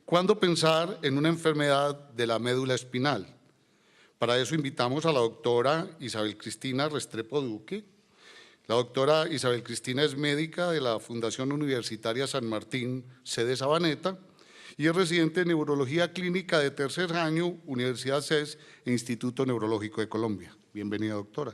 ¿Cuándo pensar en una enfermedad de la médula espinal? Para eso invitamos a la doctora Isabel Cristina Restrepo Duque. La doctora Isabel Cristina es médica de la Fundación Universitaria San Martín, sede Sabaneta, y es residente de Neurología Clínica de tercer año, Universidad CES e Instituto Neurológico de Colombia. Bienvenida, doctora.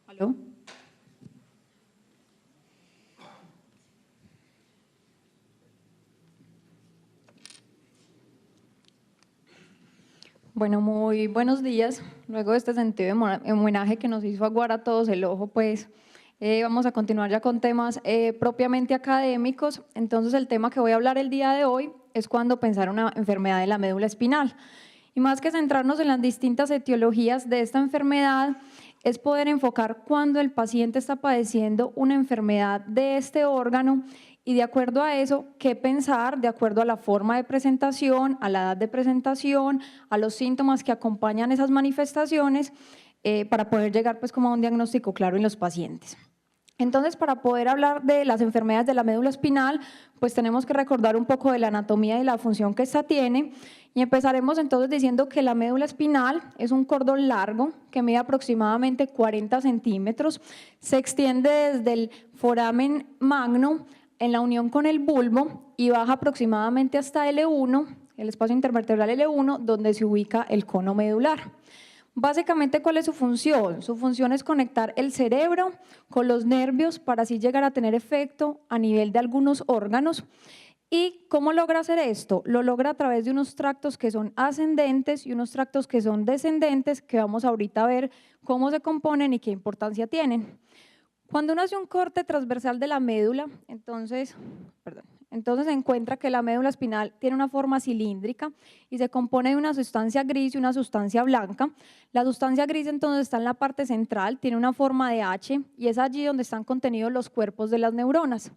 ¿Aló? Bueno, muy buenos días. Luego de este sentido de homenaje que nos hizo aguar a todos el ojo, pues vamos a continuar ya con temas propiamente académicos. Entonces, el tema que voy a hablar el día de hoy es cuándo pensar una enfermedad de la médula espinal. Y más que centrarnos en las distintas etiologías de esta enfermedad, es poder enfocar cuándo el paciente está padeciendo una enfermedad de este órgano y de acuerdo a eso, qué pensar de acuerdo a la forma de presentación, a la edad de presentación, a los síntomas que acompañan esas manifestaciones para poder llegar pues como a un diagnóstico claro en los pacientes. Entonces, para poder hablar de las enfermedades de la médula espinal, pues tenemos que recordar un poco de la anatomía y la función que esta tiene. Y empezaremos entonces diciendo que la médula espinal es un cordón largo que mide aproximadamente 40 centímetros, se extiende desde el foramen magno en la unión con el bulbo y baja aproximadamente hasta L1, el espacio intervertebral L1, donde se ubica el cono medular. Básicamente, ¿cuál es su función? Su función es conectar el cerebro con los nervios para así llegar a tener efecto a nivel de algunos órganos. ¿Y cómo logra hacer esto? Lo logra a través de unos tractos que son ascendentes y unos tractos que son descendentes, que vamos ahorita a ver cómo se componen y qué importancia tienen. Cuando uno hace un corte transversal de la médula, entonces se encuentra que la médula espinal tiene una forma cilíndrica y se compone de una sustancia gris y una sustancia blanca. La sustancia gris entonces está en la parte central, tiene una forma de H y es allí donde están contenidos los cuerpos de las neuronas.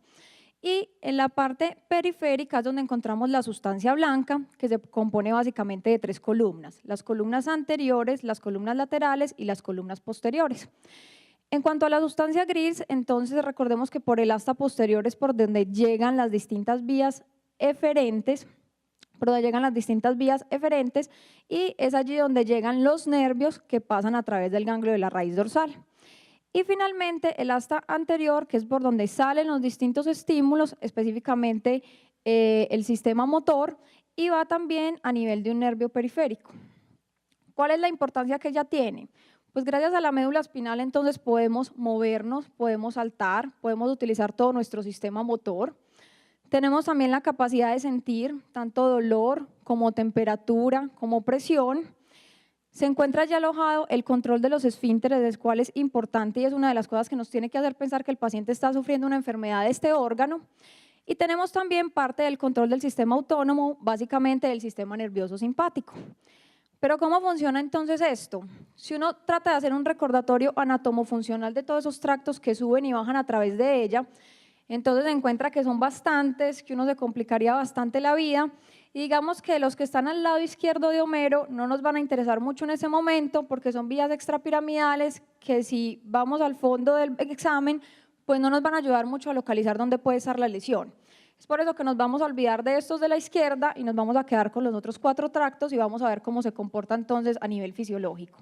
Y en la parte periférica es donde encontramos la sustancia blanca, que se compone básicamente de 3 columnas: las columnas anteriores, las columnas laterales y las columnas posteriores. En cuanto a la sustancia gris, entonces recordemos que por el asta posterior es por donde llegan las distintas vías eferentes, y es allí donde llegan los nervios que pasan a través del ganglio de la raíz dorsal. Y finalmente el asta anterior, que es por donde salen los distintos estímulos, específicamente el sistema motor, y va también a nivel de un nervio periférico. ¿Cuál es la importancia que ella tiene? Pues gracias a la médula espinal entonces podemos movernos, podemos saltar, podemos utilizar todo nuestro sistema motor. Tenemos también la capacidad de sentir tanto dolor como temperatura, como presión. Se encuentra ya alojado el control de los esfínteres, el cual es importante y es una de las cosas que nos tiene que hacer pensar que el paciente está sufriendo una enfermedad de este órgano. Y tenemos también parte del control del sistema autónomo, básicamente del sistema nervioso simpático. Pero ¿cómo funciona entonces esto? Si uno trata de hacer un recordatorio anatomofuncional de todos esos tractos que suben y bajan a través de ella, entonces se encuentra que son bastantes, que uno se complicaría bastante la vida. Y digamos que los que están al lado izquierdo de Homero no nos van a interesar mucho en ese momento porque son vías extrapiramidales que si vamos al fondo del examen, pues no nos van a ayudar mucho a localizar dónde puede estar la lesión. Es por eso que nos vamos a olvidar de estos de la izquierda y nos vamos a quedar con los otros 4 tractos y vamos a ver cómo se comporta entonces a nivel fisiológico.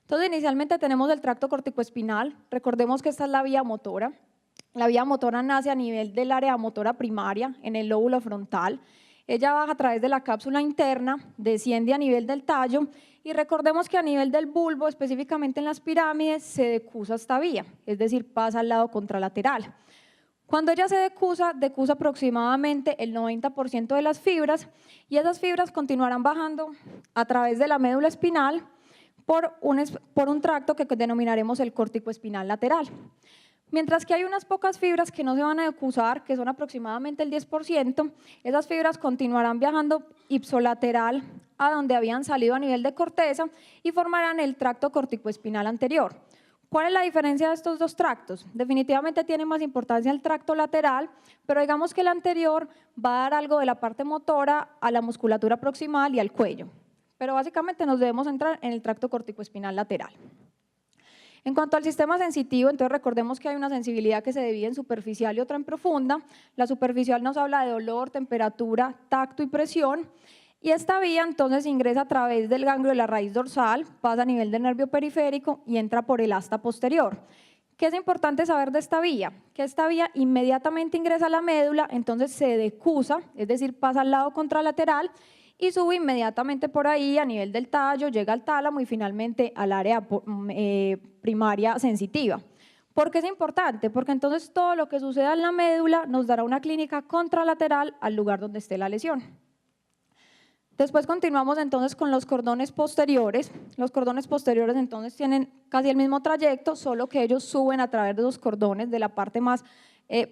Entonces, inicialmente tenemos el tracto corticoespinal. Recordemos que esta es la vía motora. La vía motora nace a nivel del área motora primaria, en el lóbulo frontal. Ella baja a través de la cápsula interna, desciende a nivel del tallo y recordemos que a nivel del bulbo, específicamente en las pirámides, se decusa esta vía, es decir, pasa al lado contralateral. Cuando ella se decusa aproximadamente el 90% de las fibras y esas fibras continuarán bajando a través de la médula espinal por un tracto que denominaremos el córtico espinal lateral. Mientras que hay unas pocas fibras que no se van a decusar, que son aproximadamente el 10%, esas fibras continuarán viajando ipsolateral a donde habían salido a nivel de corteza y formarán el tracto corticoespinal anterior. ¿Cuál es la diferencia de estos dos tractos? Definitivamente tiene más importancia el tracto lateral, pero digamos que el anterior va a dar algo de la parte motora a la musculatura proximal y al cuello. Pero básicamente nos debemos centrar en el tracto corticoespinal lateral. En cuanto al sistema sensitivo, entonces recordemos que hay una sensibilidad que se divide en superficial y otra en profunda. La superficial nos habla de dolor, temperatura, tacto y presión. Y esta vía entonces ingresa a través del ganglio de la raíz dorsal, pasa a nivel del nervio periférico y entra por el asta posterior. ¿Qué es importante saber de esta vía? Que esta vía inmediatamente ingresa a la médula, entonces se decusa, es decir, pasa al lado contralateral y sube inmediatamente por ahí a nivel del tallo, llega al tálamo y finalmente al área primaria sensitiva. ¿Por qué es importante? Porque entonces todo lo que suceda en la médula nos dará una clínica contralateral al lugar donde esté la lesión. Después continuamos entonces con los cordones posteriores. Los cordones posteriores entonces tienen casi el mismo trayecto, solo que ellos suben a través de los cordones de la parte más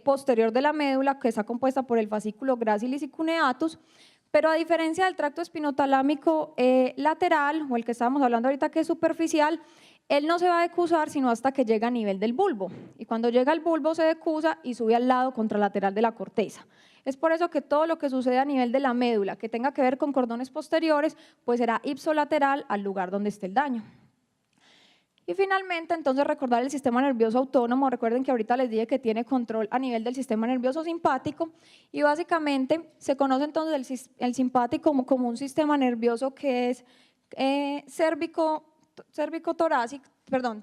posterior de la médula, que está compuesta por el fascículo gracilis y cuneatus, pero a diferencia del tracto espinotalámico lateral, o el que estábamos hablando ahorita que es superficial, él no se va a decusar sino hasta que llega a nivel del bulbo, y cuando llega al bulbo se decusa y sube al lado contralateral de la corteza. Es por eso que todo lo que sucede a nivel de la médula que tenga que ver con cordones posteriores, pues será ipsolateral al lugar donde esté el daño. Y finalmente, entonces, recordar el sistema nervioso autónomo. Recuerden que ahorita les dije que tiene control a nivel del sistema nervioso simpático y básicamente se conoce entonces el simpático como un sistema nervioso que es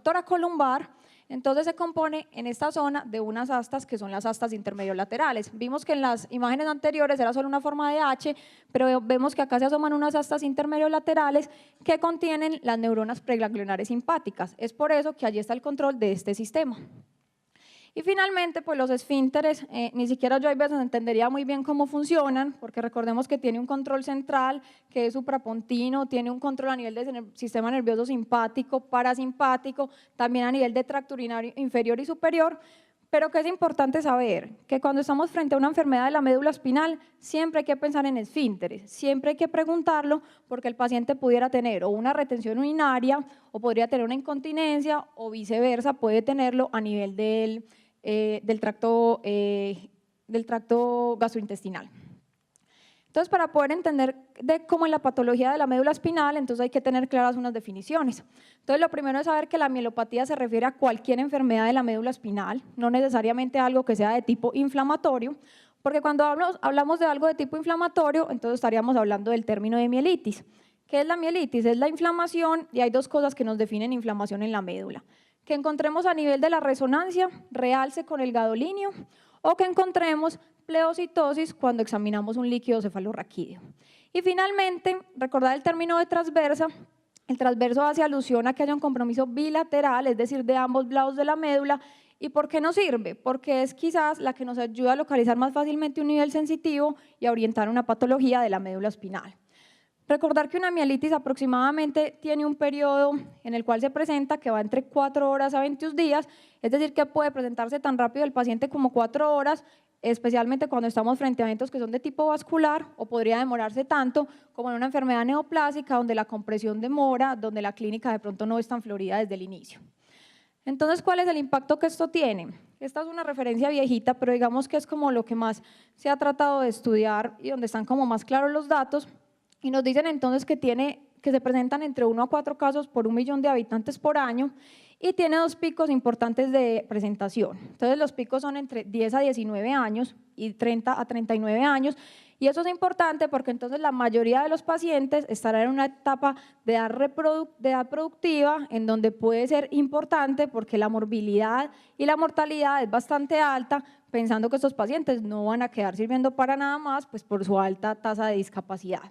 toracolumbar. Entonces se compone en esta zona de unas astas que son las astas intermediolaterales. Vimos que en las imágenes anteriores era solo una forma de H, pero vemos que acá se asoman unas astas intermediolaterales que contienen las neuronas preganglionares simpáticas. Es por eso que allí está el control de este sistema. Y finalmente, pues los esfínteres, ni siquiera yo a veces entendería muy bien cómo funcionan, porque recordemos que tiene un control central, que es suprapontino, tiene un control a nivel del sistema nervioso simpático, parasimpático, también a nivel de tracto urinario inferior y superior, pero que es importante saber que cuando estamos frente a una enfermedad de la médula espinal, siempre hay que pensar en esfínteres, siempre hay que preguntarlo, porque el paciente pudiera tener o una retención urinaria, o podría tener una incontinencia, o viceversa, puede tenerlo a nivel del tracto gastrointestinal. Entonces, para poder entender cómo es la patología de la médula espinal, entonces hay que tener claras unas definiciones. Entonces, lo primero es saber que la mielopatía se refiere a cualquier enfermedad de la médula espinal, no necesariamente algo que sea de tipo inflamatorio, porque cuando hablamos de algo de tipo inflamatorio, entonces estaríamos hablando del término de mielitis. ¿Qué es la mielitis? Es la inflamación, y hay dos cosas que nos definen inflamación en la médula. Que encontremos a nivel de la resonancia, realce con el gadolinio, o que encontremos pleocitosis cuando examinamos un líquido cefalorraquídeo. Y finalmente, recordar el término de transversa. El transverso hace alusión a que haya un compromiso bilateral, es decir, de ambos lados de la médula. ¿Y por qué nos sirve? Porque es quizás la que nos ayuda a localizar más fácilmente un nivel sensitivo y a orientar una patología de la médula espinal. Recordar que una mielitis aproximadamente tiene un periodo en el cual se presenta que va entre 4 horas a 21 días, es decir, que puede presentarse tan rápido el paciente como 4 horas, especialmente cuando estamos frente a eventos que son de tipo vascular, o podría demorarse tanto como en una enfermedad neoplásica donde la compresión demora, donde la clínica de pronto no es tan florida desde el inicio. Entonces, ¿cuál es el impacto que esto tiene? Esta es una referencia viejita, pero digamos que es como lo que más se ha tratado de estudiar y donde están como más claros los datos. Y nos dicen entonces que se presentan entre 1 a 4 casos por 1 millón de habitantes por año y tiene 2 picos importantes de presentación. Entonces los picos son entre 10 a 19 años y 30 a 39 años y eso es importante porque entonces la mayoría de los pacientes estarán en una etapa de edad productiva en donde puede ser importante porque la morbilidad y la mortalidad es bastante alta, pensando que estos pacientes no van a quedar sirviendo para nada más pues por su alta tasa de discapacidad.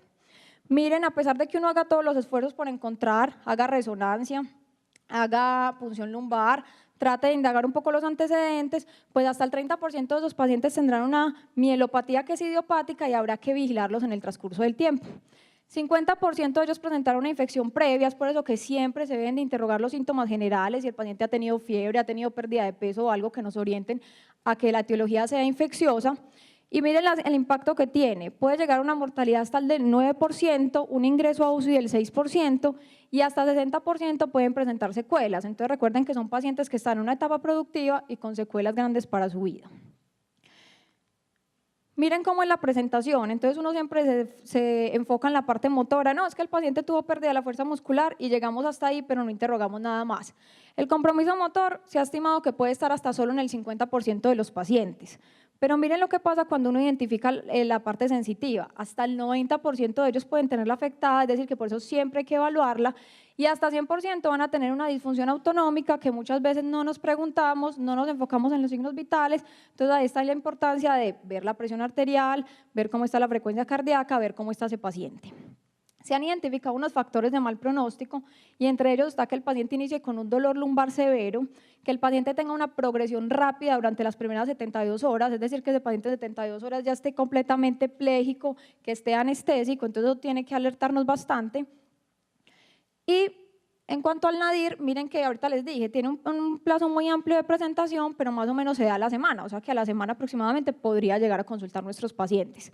Miren, a pesar de que uno haga todos los esfuerzos por encontrar, haga resonancia, haga punción lumbar, trate de indagar un poco los antecedentes, pues hasta el 30% de esos pacientes tendrán una mielopatía que es idiopática y habrá que vigilarlos en el transcurso del tiempo. 50% de ellos presentaron una infección previa, es por eso que siempre se deben de interrogar los síntomas generales, si el paciente ha tenido fiebre, ha tenido pérdida de peso o algo que nos orienten a que la etiología sea infecciosa. Y miren el impacto que tiene, puede llegar a una mortalidad hasta el del 9%, un ingreso a UCI del 6% y hasta 60% pueden presentar secuelas. Entonces recuerden que son pacientes que están en una etapa productiva y con secuelas grandes para su vida. Miren cómo es la presentación, entonces uno siempre se enfoca en la parte motora, no, es que el paciente tuvo pérdida de la fuerza muscular y llegamos hasta ahí, pero no interrogamos nada más. El compromiso motor se ha estimado que puede estar hasta solo en el 50% de los pacientes, pero miren lo que pasa cuando uno identifica la parte sensitiva, hasta el 90% de ellos pueden tenerla afectada, es decir, que por eso siempre hay que evaluarla, y hasta 100% van a tener una disfunción autonómica que muchas veces no nos preguntamos, no nos enfocamos en los signos vitales, entonces ahí está la importancia de ver la presión arterial, ver cómo está la frecuencia cardíaca, ver cómo está ese paciente. Se han identificado unos factores de mal pronóstico y entre ellos está que el paciente inicie con un dolor lumbar severo, que el paciente tenga una progresión rápida durante las primeras 72 horas, es decir, que ese paciente de 72 horas ya esté completamente pléjico, que esté anestésico, entonces eso tiene que alertarnos bastante. Y en cuanto al NADIR, miren que ahorita les dije, tiene un plazo muy amplio de presentación, pero más o menos se da a la semana, o sea que a la semana aproximadamente podría llegar a consultar nuestros pacientes.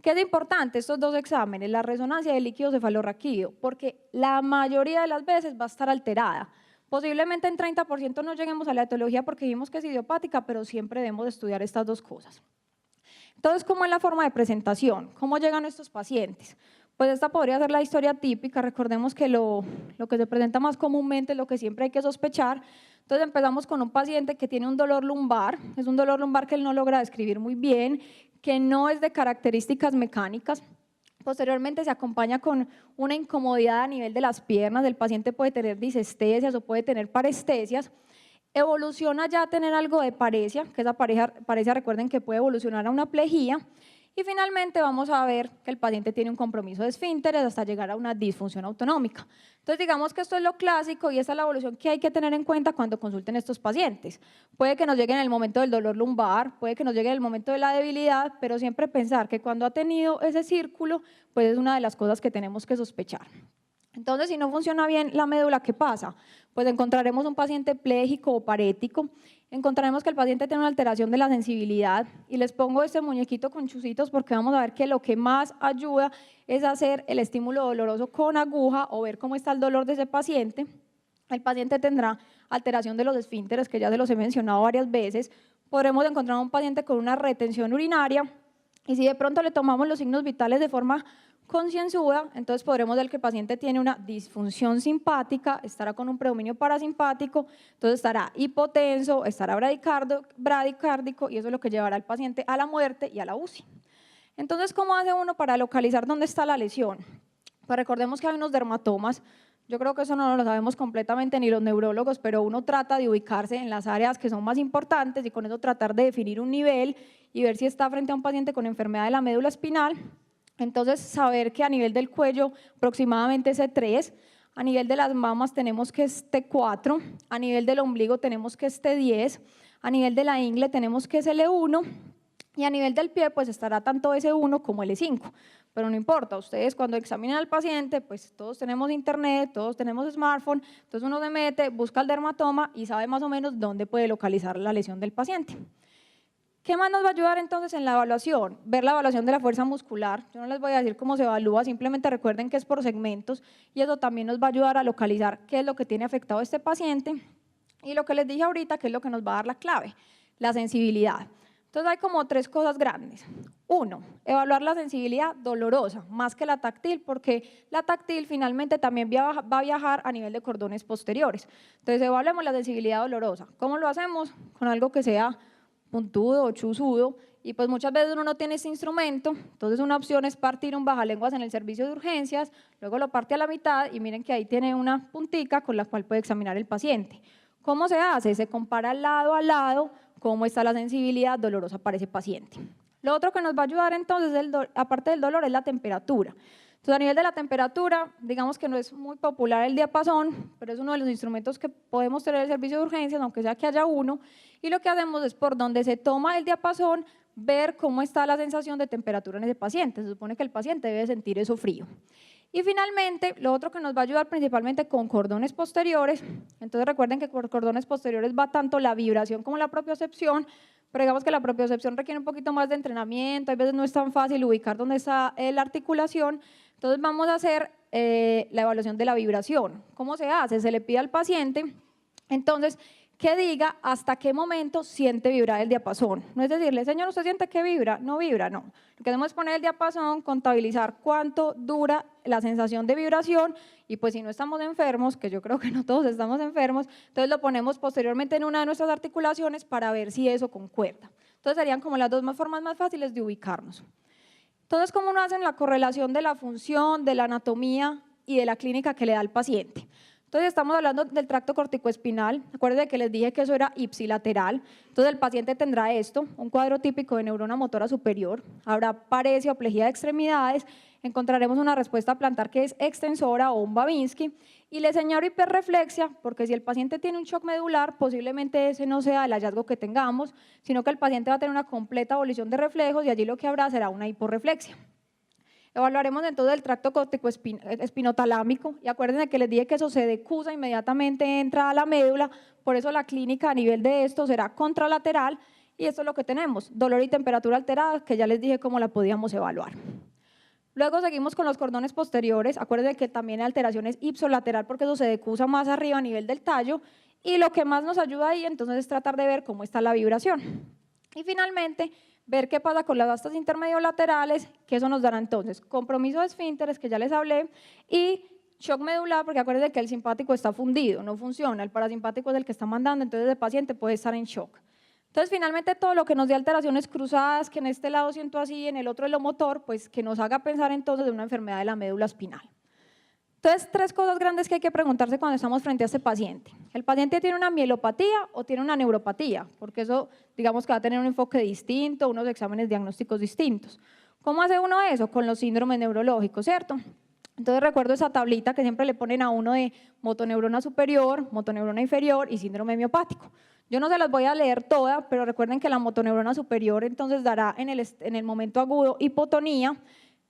¿Qué es importante? Estos dos exámenes, la resonancia del líquido cefalorraquídeo, porque la mayoría de las veces va a estar alterada. Posiblemente en 30% no lleguemos a la etiología porque vimos que es idiopática, pero siempre debemos estudiar estas dos cosas. Entonces, ¿cómo es la forma de presentación? ¿Cómo llegan estos pacientes? Pues esta podría ser la historia típica, recordemos que lo que se presenta más comúnmente es lo que siempre hay que sospechar. Entonces empezamos con un paciente que tiene un dolor lumbar, es un dolor lumbar que él no logra describir muy bien, que no es de características mecánicas. Posteriormente se acompaña con una incomodidad a nivel de las piernas, el paciente puede tener disestesias o puede tener parestesias. Evoluciona ya a tener algo de paresia, que esa paresia recuerden que puede evolucionar a una plejía. Y finalmente vamos a ver que el paciente tiene un compromiso de esfínteres hasta llegar a una disfunción autonómica. Entonces digamos que esto es lo clásico y esta es la evolución que hay que tener en cuenta cuando consulten estos pacientes. Puede que nos llegue en el momento del dolor lumbar, puede que nos llegue en el momento de la debilidad, pero siempre pensar que cuando ha tenido ese círculo, pues es una de las cosas que tenemos que sospechar. Entonces, si no funciona bien la médula, ¿qué pasa? Pues encontraremos un paciente pléjico o parético, encontraremos que el paciente tiene una alteración de la sensibilidad y les pongo este muñequito con chuzitos porque vamos a ver que lo que más ayuda es hacer el estímulo doloroso con aguja o ver cómo está el dolor de ese paciente. El paciente tendrá alteración de los esfínteres, que ya se los he mencionado varias veces. Podremos encontrar un paciente con una retención urinaria y si de pronto le tomamos los signos vitales de forma concienzuda, entonces podremos ver que el paciente tiene una disfunción simpática, estará con un predominio parasimpático, entonces estará hipotenso, estará bradicárdico y eso es lo que llevará al paciente a la muerte y a la UCI. Entonces, ¿cómo hace uno para localizar dónde está la lesión? Pues recordemos que hay unos dermatomas, yo creo que eso no lo sabemos completamente ni los neurólogos, pero uno trata de ubicarse en las áreas que son más importantes y con eso tratar de definir un nivel y ver si está frente a un paciente con enfermedad de la médula espinal. Entonces, saber que a nivel del cuello aproximadamente es T3, a nivel de las mamas tenemos que es T4, a nivel del ombligo tenemos que es T10, a nivel de la ingle tenemos que es L1 y a nivel del pie pues estará tanto S1 como L5, pero no importa, ustedes cuando examinen al paciente pues todos tenemos internet, todos tenemos smartphone, entonces uno se mete, busca el dermatoma y sabe más o menos dónde puede localizar la lesión del paciente. ¿Qué más nos va a ayudar entonces en la evaluación? Ver la evaluación de la fuerza muscular. Yo no les voy a decir cómo se evalúa, simplemente recuerden que es por segmentos y eso también nos va a ayudar a localizar qué es lo que tiene afectado a este paciente y lo que les dije ahorita, que es lo que nos va a dar la clave, la sensibilidad. Entonces hay como tres cosas grandes. Uno, evaluar la sensibilidad dolorosa, más que la táctil, porque la táctil finalmente también va a viajar a nivel de cordones posteriores. Entonces evaluemos la sensibilidad dolorosa. ¿Cómo lo hacemos? Con algo que sea puntudo o chuzudo, y pues muchas veces uno no tiene ese instrumento, entonces una opción es partir un bajalenguas en el servicio de urgencias, luego lo parte a la mitad y miren que ahí tiene una puntica con la cual puede examinar el paciente. ¿Cómo se hace? Se compara lado a lado cómo está la sensibilidad dolorosa para ese paciente. Lo otro que nos va a ayudar entonces, aparte del dolor, es la temperatura. Entonces, a nivel de la temperatura, digamos que no es muy popular el diapasón, pero es uno de los instrumentos que podemos tener en el servicio de urgencias, aunque sea que haya uno, y lo que hacemos es por donde se toma el diapasón, ver cómo está la sensación de temperatura en ese paciente. Se supone que el paciente debe sentir eso frío. Y finalmente, lo otro que nos va a ayudar principalmente con cordones posteriores, entonces recuerden que con cordones posteriores va tanto la vibración como la propiocepción, pero digamos que la propiocepción requiere un poquito más de entrenamiento, a veces no es tan fácil ubicar dónde está la articulación, entonces vamos a hacer la evaluación de la vibración. ¿Cómo se hace? Se le pide al paciente, entonces, que diga hasta qué momento siente vibrar el diapasón. No es decirle, señor, ¿usted siente que vibra? No vibra, no. Lo que hacemos es poner el diapasón, contabilizar cuánto dura la sensación de vibración y pues si no estamos enfermos, que yo creo que no todos estamos enfermos, entonces lo ponemos posteriormente en una de nuestras articulaciones para ver si eso concuerda. Entonces serían como las dos formas más fáciles de ubicarnos. Entonces, ¿cómo uno hace la correlación de la función, de la anatomía y de la clínica que le da al paciente? Entonces estamos hablando del tracto corticoespinal, acuérdense que les dije que eso era ipsilateral, entonces el paciente tendrá esto, un cuadro típico de neurona motora superior, habrá paresia o plejía de extremidades, encontraremos una respuesta plantar que es extensora o un Babinski, y le señalo hiperreflexia, porque si el paciente tiene un shock medular, posiblemente ese no sea el hallazgo que tengamos, sino que el paciente va a tener una completa abolición de reflejos y allí lo que habrá será una hiporreflexia. Evaluaremos entonces el tracto corticoespinotalámico y acuérdense que les dije que eso se decusa inmediatamente, entra a la médula, por eso la clínica a nivel de esto será contralateral y esto es lo que tenemos, dolor y temperatura alteradas, que ya les dije cómo la podíamos evaluar. Luego seguimos con los cordones posteriores, acuérdense que también hay alteraciones ipsolateral porque eso se decusa más arriba a nivel del tallo y lo que más nos ayuda ahí entonces es tratar de ver cómo está la vibración. Y finalmente, ver qué pasa con las astas intermediolaterales, que eso nos dará entonces compromiso de esfínteres, que ya les hablé, y shock medular, porque acuérdense que el simpático está fundido, no funciona, el parasimpático es el que está mandando, entonces el paciente puede estar en shock. Entonces, finalmente, todo lo que nos dé alteraciones cruzadas, que en este lado siento así, en el otro es lo motor, pues que nos haga pensar entonces de una enfermedad de la médula espinal. Entonces, tres cosas grandes que hay que preguntarse cuando estamos frente a este paciente. ¿El paciente tiene una mielopatía o tiene una neuropatía? Porque eso, digamos que va a tener un enfoque distinto, unos exámenes diagnósticos distintos. ¿Cómo hace uno eso? Con los síndromes neurológicos, ¿cierto? Entonces, recuerdo esa tablita que siempre le ponen a uno de motoneurona superior, motoneurona inferior y síndrome miopático. Yo no se las voy a leer todas, pero recuerden que la motoneurona superior entonces dará en el momento agudo hipotonía,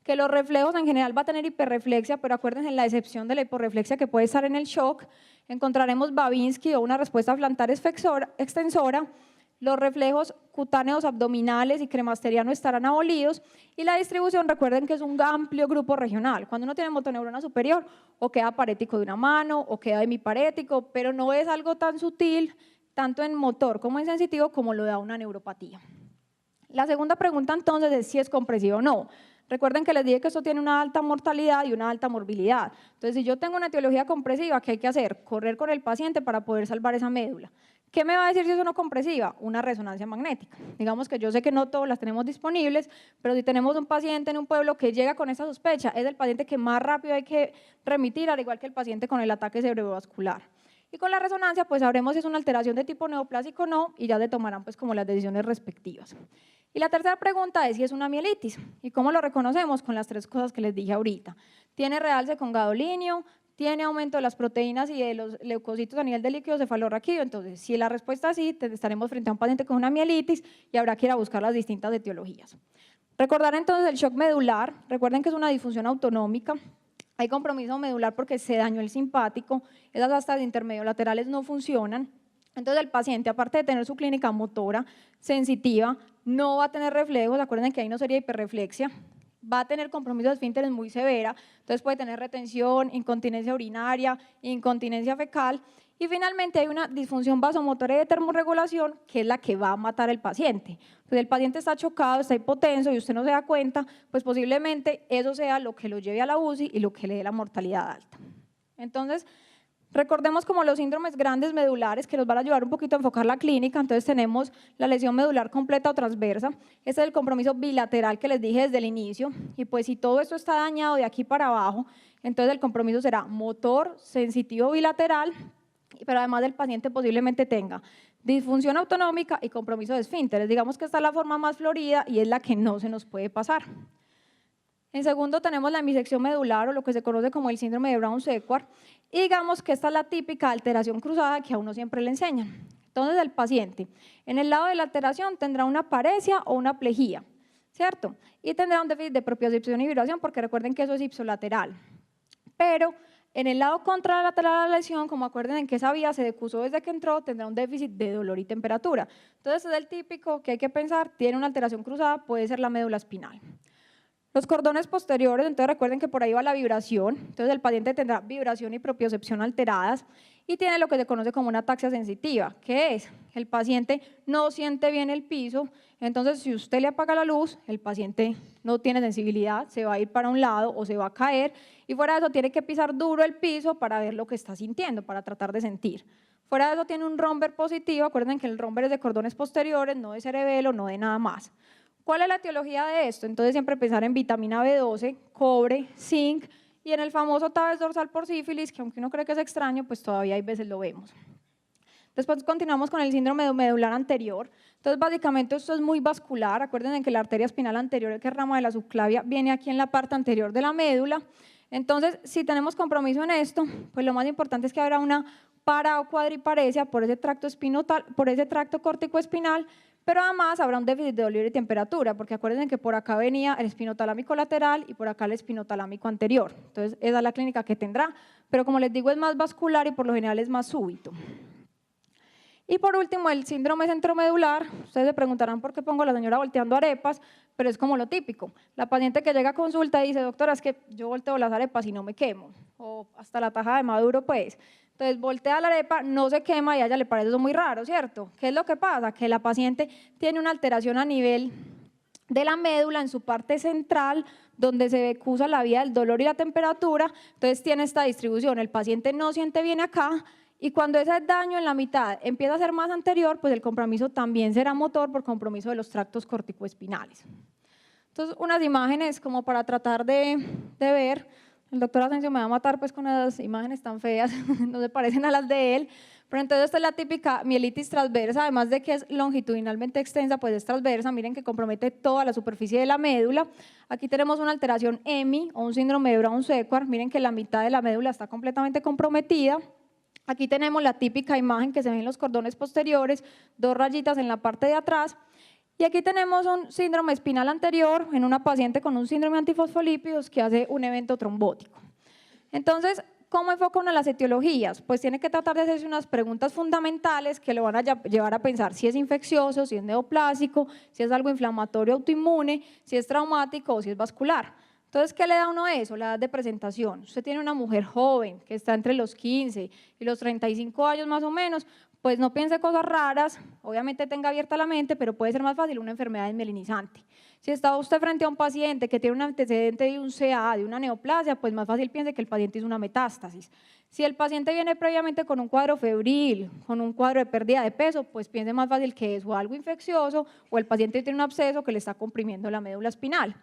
que los reflejos en general va a tener hiperreflexia, pero acuérdense en la excepción de la hiporreflexia que puede estar en el shock, encontraremos Babinski o una respuesta plantar extensora, los reflejos cutáneos abdominales y cremasteriano estarán abolidos y la distribución, recuerden que es un amplio grupo regional. Cuando uno tiene motoneurona superior, o queda parético de una mano, o queda hemiparético, pero no es algo tan sutil, tanto en motor como en sensitivo, como lo da una neuropatía. La segunda pregunta entonces es si es compresivo o no. Recuerden que les dije que esto tiene una alta mortalidad y una alta morbilidad. Entonces, si yo tengo una etiología compresiva, ¿qué hay que hacer? Correr con el paciente para poder salvar esa médula. ¿Qué me va a decir si es no compresiva? Una resonancia magnética. Digamos que yo sé que no todas las tenemos disponibles, pero si tenemos un paciente en un pueblo que llega con esa sospecha, es el paciente que más rápido hay que remitir, al igual que el paciente con el ataque cerebrovascular. Y con la resonancia, pues sabremos si es una alteración de tipo neoplásico o no, y ya se tomarán pues como las decisiones respectivas. Y la tercera pregunta es si es una mielitis. ¿Y cómo lo reconocemos? Con las tres cosas que les dije ahorita. Tiene realce con gadolinio, tiene aumento de las proteínas y de los leucocitos a nivel del líquido cefalorraquídeo. Entonces, si la respuesta es sí, estaremos frente a un paciente con una mielitis y habrá que ir a buscar las distintas etiologías. Recordar entonces el shock medular. Recuerden que es una disfunción autonómica. Hay compromiso medular porque se dañó el simpático, esas astas intermediolaterales no funcionan. Entonces el paciente, aparte de tener su clínica motora sensitiva, no va a tener reflejos, acuérdense que ahí no sería hiperreflexia, va a tener compromiso de esfínteres muy severa, entonces puede tener retención, incontinencia urinaria, incontinencia fecal, y finalmente hay una disfunción vasomotora y de termorregulación que es la que va a matar al paciente. Pues el paciente está chocado, está hipotenso y usted no se da cuenta, pues posiblemente eso sea lo que lo lleve a la UCI y lo que le dé la mortalidad alta. Entonces, recordemos como los síndromes grandes medulares que nos van a ayudar un poquito a enfocar la clínica. Entonces tenemos la lesión medular completa o transversa. Este es el compromiso bilateral que les dije desde el inicio. Y pues si todo esto está dañado de aquí para abajo, entonces el compromiso será motor, sensitivo bilateral, pero además el paciente posiblemente tenga disfunción autonómica y compromiso de esfínteres. Digamos que esta es la forma más florida y es la que no se nos puede pasar. En segundo tenemos la hemisección medular o lo que se conoce como el síndrome de Brown-Séquard y digamos que esta es la típica alteración cruzada que a uno siempre le enseñan. Entonces el paciente en el lado de la alteración tendrá una paresia o una plejía, ¿cierto? Y tendrá un déficit de propiocepción y vibración porque recuerden que eso es ipsolateral. Pero en el lado contralateral de la lesión, como acuerden que esa vía se decusó desde que entró, tendrá un déficit de dolor y temperatura. Entonces es el típico que hay que pensar, tiene una alteración cruzada, puede ser la médula espinal. Los cordones posteriores, entonces recuerden que por ahí va la vibración, entonces el paciente tendrá vibración y propiocepción alteradas y tiene lo que se conoce como una ataxia sensitiva, que es el paciente no siente bien el piso, entonces si usted le apaga la luz, el paciente no tiene sensibilidad, se va a ir para un lado o se va a caer y fuera de eso tiene que pisar duro el piso para ver lo que está sintiendo, para tratar de sentir. Fuera de eso tiene un romper positivo, acuérdense que el romper es de cordones posteriores, no de cerebelo, no de nada más. ¿Cuál es la etiología de esto? Entonces siempre pensar en vitamina B12, cobre, zinc y en el famoso tabes dorsal por sífilis, que aunque uno cree que es extraño, pues todavía hay veces lo vemos. Después continuamos con el síndrome medular anterior. Entonces básicamente esto es muy vascular, acuérdense que la arteria espinal anterior, que es rama de la subclavia, viene aquí en la parte anterior de la médula. Entonces si tenemos compromiso en esto, pues lo más importante es que habrá una para o cuadriparesia por ese tracto espinotal, por ese tracto córtico-espinal, pero además habrá un déficit de dolor y temperatura, porque acuérdense que por acá venía el espinotalámico lateral y por acá el espinotalámico anterior. Entonces esa es la clínica que tendrá, pero como les digo es más vascular y por lo general es más súbito. Y por último, el síndrome centromedular. Ustedes se preguntarán por qué pongo a la señora volteando arepas, pero es como lo típico. La paciente que llega a consulta y dice, doctora, es que yo volteo las arepas y no me quemo, o hasta la taja de maduro, pues. Entonces voltea la arepa, no se quema y a ella le parece eso muy raro, ¿cierto? ¿Qué es lo que pasa? Que la paciente tiene una alteración a nivel de la médula en su parte central, donde se acusa la vía del dolor y la temperatura, entonces tiene esta distribución, el paciente no siente bien acá, y cuando ese daño en la mitad empieza a ser más anterior, pues el compromiso también será motor por compromiso de los tractos corticoespinales. Entonces, unas imágenes como para tratar de ver. El doctor Asensio me va a matar pues con esas imágenes tan feas, no se parecen a las de él, pero entonces esta es la típica mielitis transversa, además de que es longitudinalmente extensa, pues es transversa, miren que compromete toda la superficie de la médula. Aquí tenemos una alteración EMI o un síndrome de Brown-Séquard, miren que la mitad de la médula está completamente comprometida. Aquí tenemos la típica imagen que se ven en los cordones posteriores, dos rayitas en la parte de atrás. Y aquí tenemos un síndrome espinal anterior en una paciente con un síndrome antifosfolípidos que hace un evento trombótico. Entonces, ¿cómo enfoca uno las etiologías? Pues tiene que tratar de hacerse unas preguntas fundamentales que lo van a llevar a pensar si es infeccioso, si es neoplásico, si es algo inflamatorio autoinmune, si es traumático o si es vascular. Entonces, ¿qué le da a uno eso? La edad de presentación. Usted tiene una mujer joven que está entre los 15 y los 35 años más o menos, pues no piense cosas raras, obviamente tenga abierta la mente, pero puede ser más fácil una enfermedad desmielinizante. Si está usted frente a un paciente que tiene un antecedente de un CA, de una neoplasia, pues más fácil piense que el paciente hizo una metástasis. Si el paciente viene previamente con un cuadro febril, con un cuadro de pérdida de peso, pues piense más fácil que es o algo infeccioso o el paciente tiene un absceso que le está comprimiendo la médula espinal.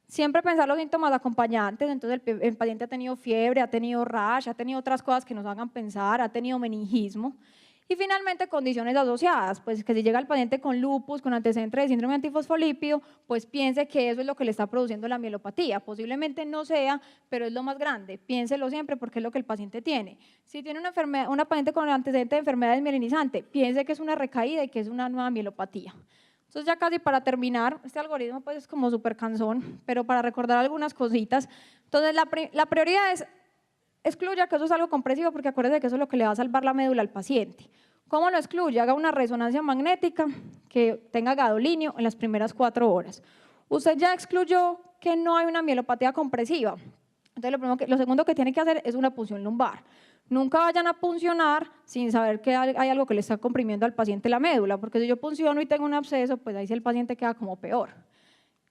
Siempre pensar los síntomas acompañantes, entonces el paciente ha tenido fiebre, ha tenido rash, ha tenido otras cosas que nos hagan pensar, ha tenido meningismo. Y finalmente, condiciones asociadas, pues que si llega el paciente con lupus, con antecedente de síndrome antifosfolípido, pues piense que eso es lo que le está produciendo la mielopatía. Posiblemente no sea, pero es lo más grande. Piénselo siempre porque es lo que el paciente tiene. Si tiene una paciente con antecedente de enfermedad desmielinizante, piense que es una recaída y que es una nueva mielopatía. Entonces ya casi para terminar, este algoritmo pues es como súper cansón, pero para recordar algunas cositas. Entonces la prioridad es excluya que eso es algo compresivo porque acuérdese que eso es lo que le va a salvar la médula al paciente. ¿Cómo lo excluye? Haga una resonancia magnética que tenga gadolinio en las primeras 4 horas. Usted ya excluyó que no hay una mielopatía compresiva. Entonces lo segundo que tiene que hacer es una punción lumbar. Nunca vayan a puncionar sin saber que hay algo que le está comprimiendo al paciente la médula, porque si yo punciono y tengo un absceso, pues ahí sí el paciente queda como peor.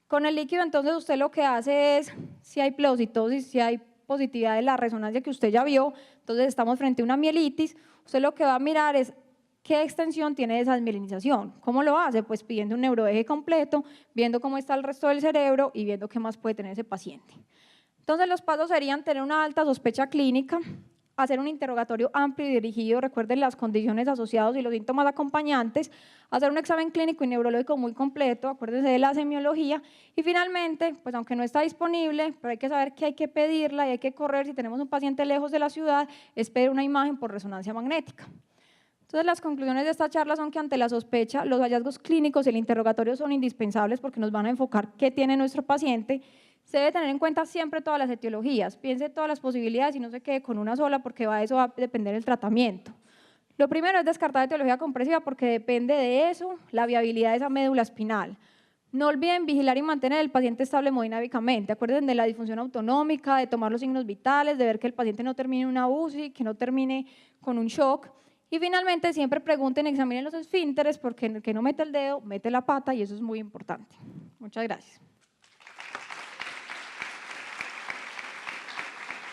Con el líquido entonces usted lo que hace es, si hay pleocitosis, si hay positividad de la resonancia que usted ya vio, entonces estamos frente a una mielitis, usted lo que va a mirar es qué extensión tiene esa desmielinización. ¿Cómo lo hace? Pues pidiendo un neuroeje completo, viendo cómo está el resto del cerebro y viendo qué más puede tener ese paciente. Entonces los pasos serían tener una alta sospecha clínica, hacer un interrogatorio amplio y dirigido, recuerden las condiciones asociadas y los síntomas acompañantes, hacer un examen clínico y neurológico muy completo, acuérdense de la semiología, y finalmente, pues aunque no está disponible, pero hay que saber que hay que pedirla y hay que correr, si tenemos un paciente lejos de la ciudad, es pedir una imagen por resonancia magnética. Entonces las conclusiones de esta charla son que ante la sospecha, los hallazgos clínicos y el interrogatorio son indispensables porque nos van a enfocar qué tiene nuestro paciente. Se debe tener en cuenta siempre todas las etiologías, piense todas las posibilidades y no se quede con una sola porque eso va a depender del tratamiento. Lo primero es descartar etiología compresiva porque depende de eso la viabilidad de esa médula espinal. No olviden vigilar y mantener al paciente estable hemodinámicamente. Acuérdense de la disfunción autonómica, de tomar los signos vitales, de ver que el paciente no termine en una UCI, que no termine con un shock. Y finalmente, siempre pregunten, examinen los esfínteres, porque el que no mete el dedo, mete la pata, y eso es muy importante. Muchas gracias.